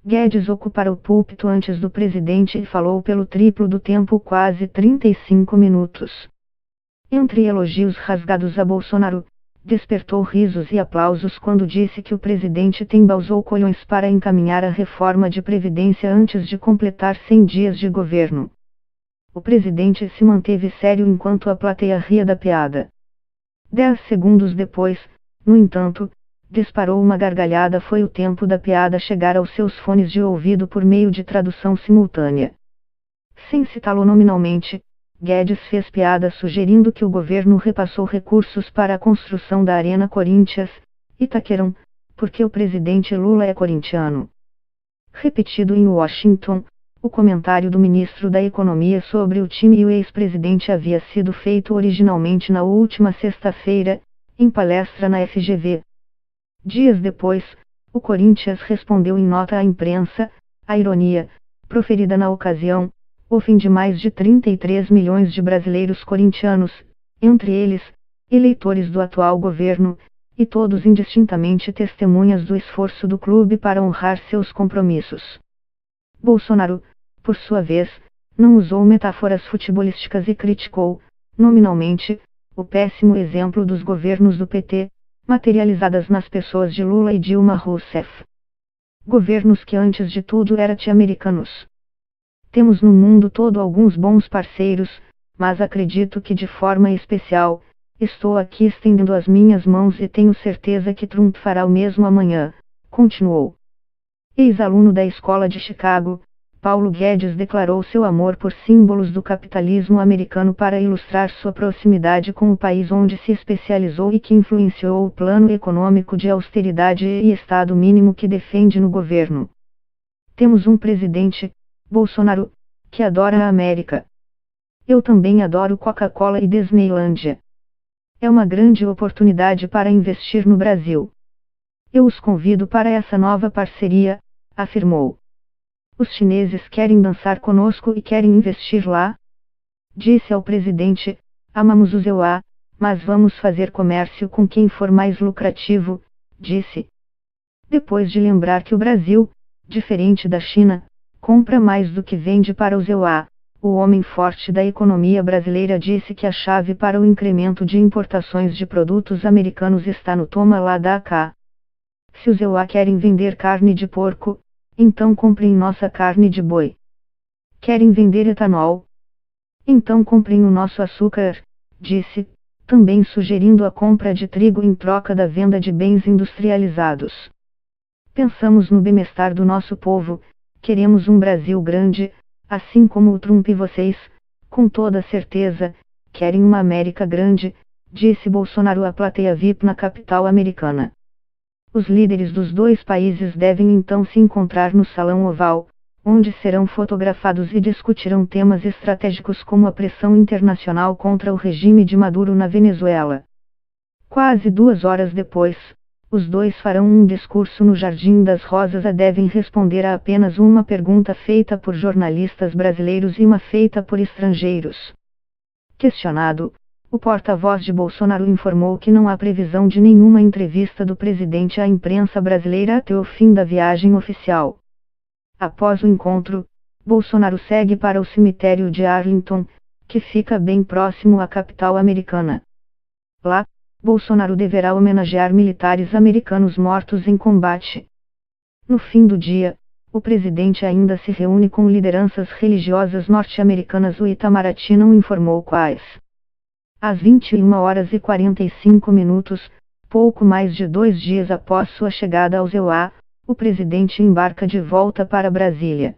Guedes ocupara o púlpito antes do presidente e falou pelo triplo do tempo, quase 35 minutos. Entre elogios rasgados a Bolsonaro, despertou risos e aplausos quando disse que o presidente embasou colhões para encaminhar a reforma de Previdência antes de completar 100 dias de governo. O presidente se manteve sério enquanto a plateia ria da piada. 10 segundos depois, no entanto, disparou uma gargalhada. Foi o tempo da piada chegar aos seus fones de ouvido por meio de tradução simultânea. Sem citá-lo nominalmente, Guedes fez piada sugerindo que o governo repassou recursos para a construção da Arena Corinthians, Itaquerão, porque o presidente Lula é corintiano. Repetido em Washington, o comentário do ministro da Economia sobre o time e o ex-presidente havia sido feito originalmente na última sexta-feira, em palestra na FGV. Dias depois, o Corinthians respondeu em nota à imprensa: a ironia, proferida na ocasião, ofende mais de 33 milhões de brasileiros corintianos, entre eles, eleitores do atual governo, e todos indistintamente testemunhas do esforço do clube para honrar seus compromissos. Bolsonaro, por sua vez, não usou metáforas futebolísticas e criticou, nominalmente, o péssimo exemplo dos governos do PT, materializadas nas pessoas de Lula e Dilma Rousseff. Governos que antes de tudo eram anti-americanos. Temos no mundo todo alguns bons parceiros, mas acredito que de forma especial, estou aqui estendendo as minhas mãos e tenho certeza que Trump fará o mesmo amanhã, continuou. Ex-aluno da Escola de Chicago, Paulo Guedes declarou seu amor por símbolos do capitalismo americano para ilustrar sua proximidade com o país onde se especializou e que influenciou o plano econômico de austeridade e Estado mínimo que defende no governo. Temos um presidente, Bolsonaro, que adora a América. Eu também adoro Coca-Cola e Disneylândia. É uma grande oportunidade para investir no Brasil. Eu os convido para essa nova parceria, afirmou. Os chineses querem dançar conosco e querem investir lá? Disse ao presidente: amamos os EUA, mas vamos fazer comércio com quem for mais lucrativo, disse. Depois de lembrar que o Brasil, diferente da China, compra mais do que vende para os EUA, o homem forte da economia brasileira disse que a chave para o incremento de importações de produtos americanos está no toma lá da cá. Se os EUA querem vender carne de porco, então comprem nossa carne de boi. Querem vender etanol? Então comprem o nosso açúcar, disse, também sugerindo a compra de trigo em troca da venda de bens industrializados. Pensamos no bem-estar do nosso povo, queremos um Brasil grande, assim como o Trump e vocês, com toda certeza, querem uma América grande, disse Bolsonaro à plateia VIP na capital americana. Os líderes dos dois países devem então se encontrar no Salão Oval, onde serão fotografados e discutirão temas estratégicos como a pressão internacional contra o regime de Maduro na Venezuela. Quase 2 horas depois, os dois farão um discurso no Jardim das Rosas e devem responder a apenas uma pergunta feita por jornalistas brasileiros e uma feita por estrangeiros. Questionado, o porta-voz de Bolsonaro informou que não há previsão de nenhuma entrevista do presidente à imprensa brasileira até o fim da viagem oficial. Após o encontro, Bolsonaro segue para o cemitério de Arlington, que fica bem próximo à capital americana. Lá, Bolsonaro deverá homenagear militares americanos mortos em combate. No fim do dia, o presidente ainda se reúne com lideranças religiosas norte-americanas. O Itamaraty não informou quais. Às 21h45, pouco mais de 2 dias após sua chegada aos EUA, o presidente embarca de volta para Brasília.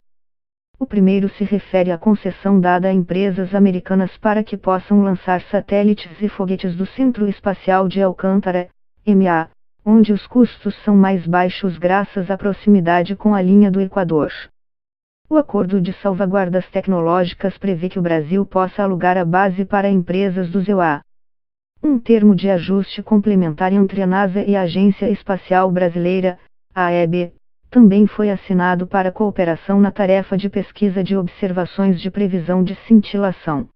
O primeiro se refere à concessão dada a empresas americanas para que possam lançar satélites e foguetes do Centro Espacial de Alcântara, MA, onde os custos são mais baixos graças à proximidade com a linha do Equador. O Acordo de Salvaguardas Tecnológicas prevê que o Brasil possa alugar a base para empresas dos EUA. Um termo de ajuste complementar entre a NASA e a Agência Espacial Brasileira, AEB, também foi assinado para cooperação na tarefa de pesquisa de observações de previsão de cintilação.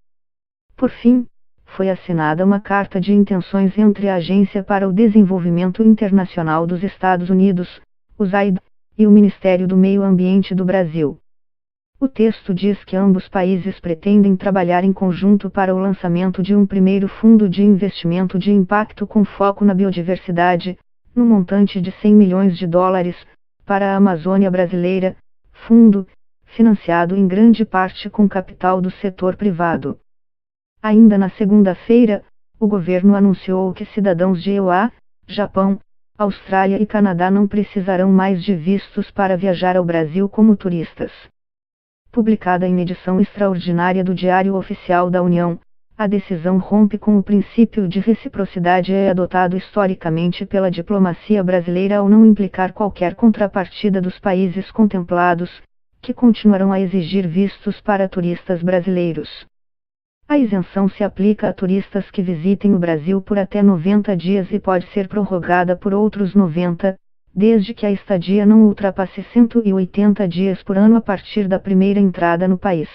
Por fim, foi assinada uma carta de intenções entre a Agência para o Desenvolvimento Internacional dos Estados Unidos, USAID, e o Ministério do Meio Ambiente do Brasil. O texto diz que ambos países pretendem trabalhar em conjunto para o lançamento de um primeiro fundo de investimento de impacto com foco na biodiversidade, no montante de 100 milhões de dólares, para a Amazônia brasileira, fundo, financiado em grande parte com capital do setor privado. Ainda na segunda-feira, o governo anunciou que cidadãos de EUA, Japão, Austrália e Canadá não precisarão mais de vistos para viajar ao Brasil como turistas. Publicada em edição extraordinária do Diário Oficial da União, a decisão rompe com o princípio de reciprocidade adotado historicamente pela diplomacia brasileira ao não implicar qualquer contrapartida dos países contemplados, que continuarão a exigir vistos para turistas brasileiros. A isenção se aplica a turistas que visitem o Brasil por até 90 dias e pode ser prorrogada por outros 90, desde que a estadia não ultrapasse 180 dias por ano a partir da primeira entrada no país.